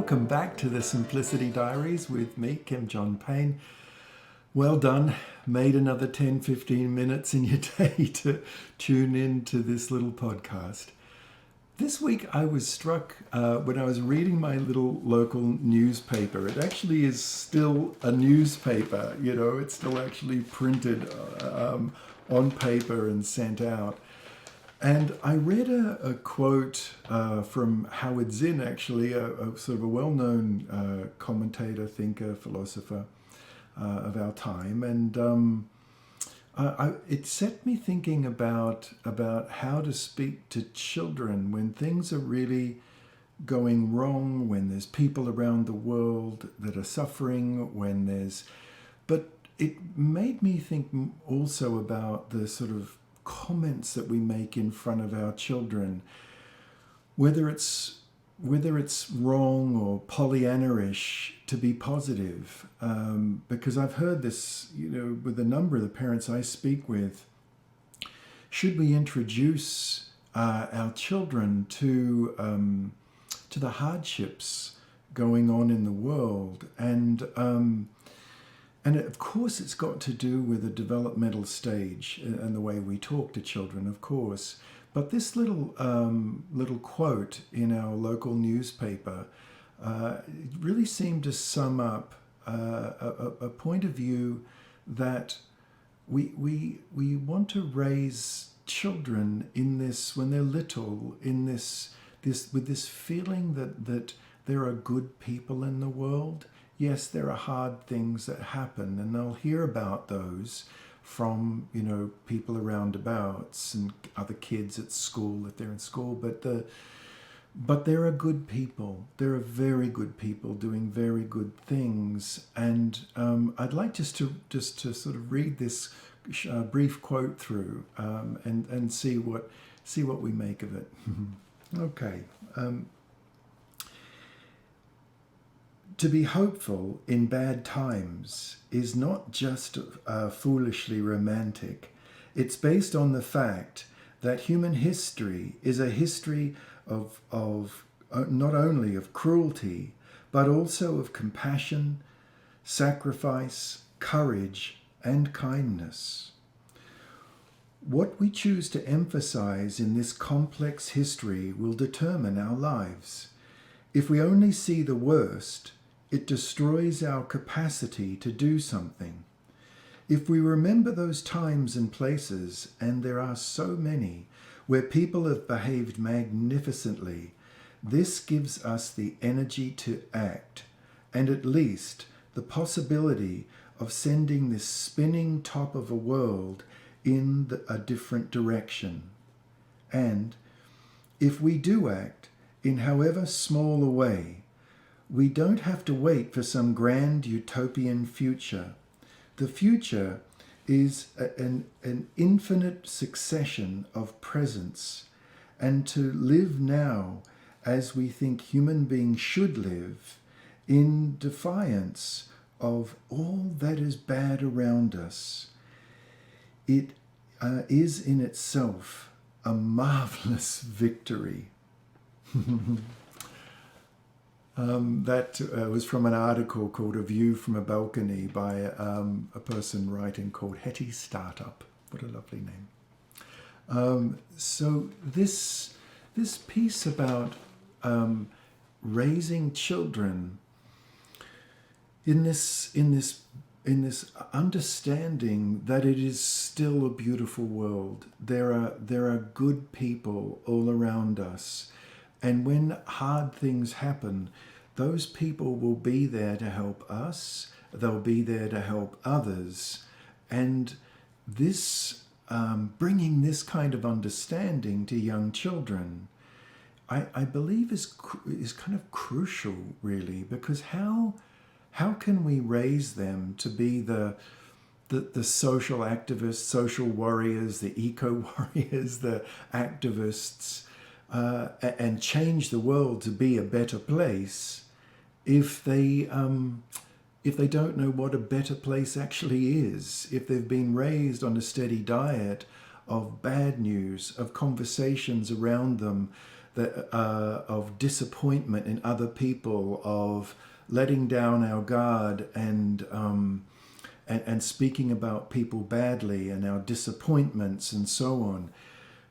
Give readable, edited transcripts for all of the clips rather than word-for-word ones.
welcome back to the Simplicity Diaries with me, Kim John Payne. Well done. Made another 10-15 minutes in your day to tune in to this little podcast. This week I was struck when I was reading my little local newspaper. It actually is still a newspaper, it's still actually printed on paper and sent out. And I read a quote from Howard Zinn, actually, a sort of a well-known commentator, thinker, philosopher of our time. And it set me thinking about how to speak to children when things are really going wrong, when there's people around the world that are suffering, But it made me think also about the sort of comments that we make in front of our children, whether it's wrong or Pollyanna-ish to be positive, because I've heard this, with a number of the parents I speak with. Should we introduce our children to the hardships going on in the world? And of course, it's got to do with the developmental stage and the way we talk to children, of course. But this little quote in our local newspaper really seemed to sum up a point of view that we want to raise children in this, when they're little, in this with this feeling that there are good people in the world. Yes, there are hard things that happen, and they'll hear about those from, people around abouts and other kids at school if they're in school. But there are good people. There are very good people doing very good things. And I'd like just to sort of read this brief quote through and see what we make of it. Okay. To be hopeful in bad times is not just foolishly romantic. It's based on the fact that human history is a history of not only of cruelty, but also of compassion, sacrifice, courage, and kindness. What we choose to emphasize in this complex history will determine our lives. If we only see the worst, it destroys our capacity to do something. If we remember those times and places, and there are so many, where people have behaved magnificently, this gives us the energy to act, and at least the possibility of sending this spinning top of a world in a different direction. And if we do act, in however small a way, we don't have to wait for some grand utopian future. The future is an infinite succession of presents, and to live now as we think human beings should live, in defiance of all that is bad around us, it is in itself a marvelous victory. That was from an article called A View from a Balcony by a person writing called Hetty Startup. What a lovely name. So this piece about raising children in this understanding that it is still a beautiful world. There are good people all around us. And when hard things happen, those people will be there to help us. They'll be there to help others. And this, bringing this kind of understanding to young children, I believe is kind of crucial, really, because how can we raise them to be the social activists, social warriors, the eco-warriors, the activists, and change the world to be a better place if they don't know what a better place actually is, if they've been raised on a steady diet of bad news, of conversations around them of disappointment in other people, of letting down our guard and speaking about people badly and our disappointments and so on.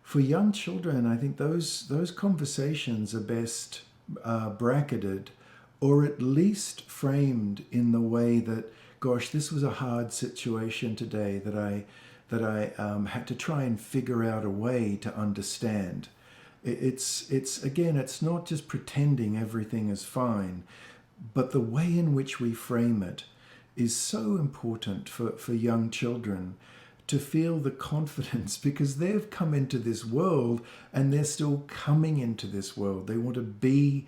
For young children, I think those conversations are best bracketed, or at least framed in the way that, gosh, this was a hard situation today that I had to try and figure out a way to understand. It's again, it's not just pretending everything is fine, but the way in which we frame it is so important for young children to feel the confidence, because they've come into this world and they're still coming into this world. They want to be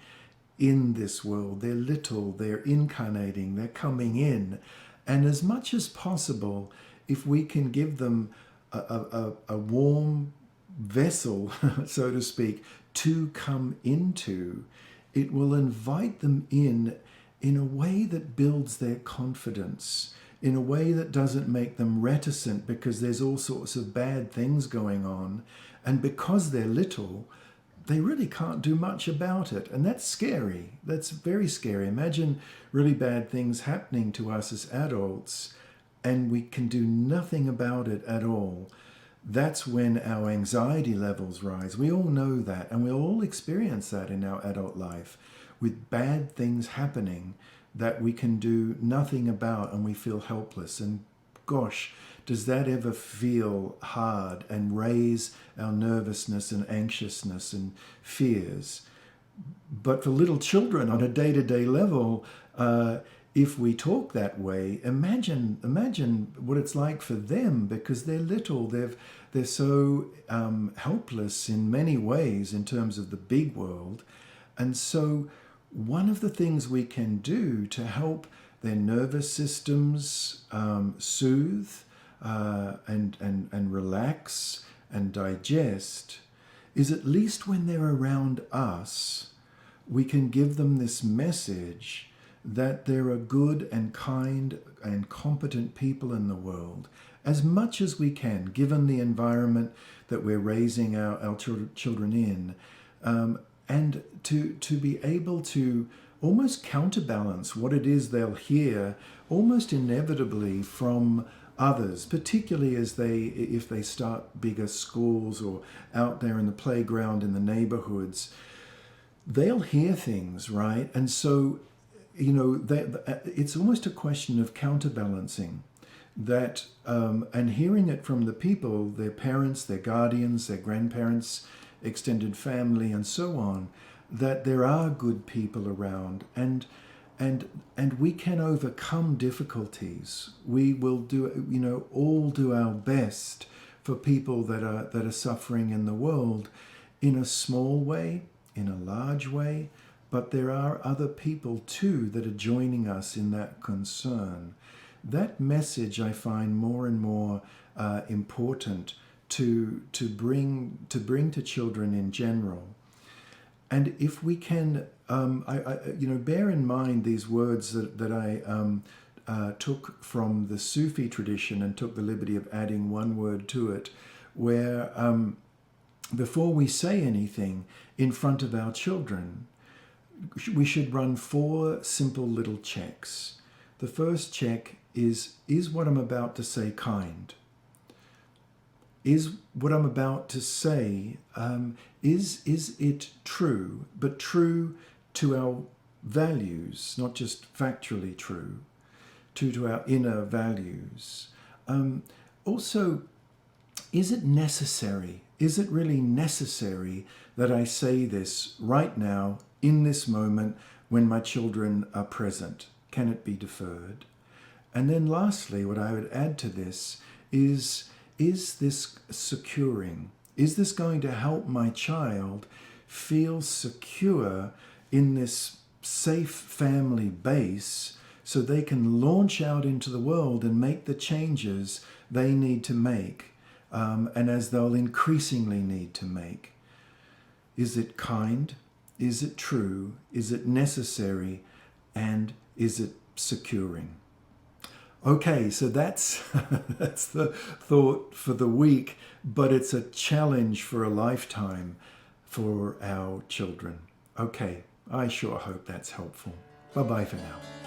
in this world. They're little, they're incarnating, they're coming in. And as much as possible, if we can give them a warm vessel, so to speak, to come into, it will invite them in a way that builds their confidence, in a way that doesn't make them reticent because there's all sorts of bad things going on. And because they're little, they really can't do much about it. And that's scary. That's very scary. Imagine really bad things happening to us as adults and we can do nothing about it at all. That's when our anxiety levels rise. We all know that, and we all experience that in our adult life, with bad things happening that we can do nothing about, and we feel helpless. And gosh, does that ever feel hard and raise our nervousness and anxiousness and fears? But for little children on a day-to-day level, if we talk that way, imagine what it's like for them, because they're little. They're so helpless in many ways in terms of the big world. And so one of the things we can do to help their nervous systems soothe and relax and digest is, at least when they're around us, we can give them this message that there are good and kind and competent people in the world, as much as we can, given the environment that we're raising our children in, and to be able to almost counterbalance what it is they'll hear almost inevitably from others, particularly if they start bigger schools or out there in the playground in the neighborhoods. They'll hear things, right? And so, it's almost a question of counterbalancing that, and hearing it from the people, their parents, their guardians, their grandparents, extended family, and so on, that there are good people around, and we can overcome difficulties. We will do, all do our best for people that are suffering in the world, in a small way, in a large way. But there are other people too that are joining us in that concern. That message I find more and more important to bring to children in general. And if we can, bear in mind these words that I took from the Sufi tradition and took the liberty of adding one word to it, where before we say anything in front of our children, we should run 4 simple little checks. The first check is what I'm about to say kind? Is what I'm about to say, is it true, but true to our values, not just factually true, to our inner values? Also, is it necessary? Is it really necessary that I say this right now, in this moment, when my children are present? Can it be deferred? And then lastly, what I would add to this is this securing? Is this going to help my child feel secure in this safe family base so they can launch out into the world and make the changes they need to make, and as they'll increasingly need to make? Is it kind? Is it true? Is it necessary? And is it securing? Okay, so that's that's the thought for the week, but it's a challenge for a lifetime. for our children. Okay, I sure hope that's helpful. Bye-bye for now.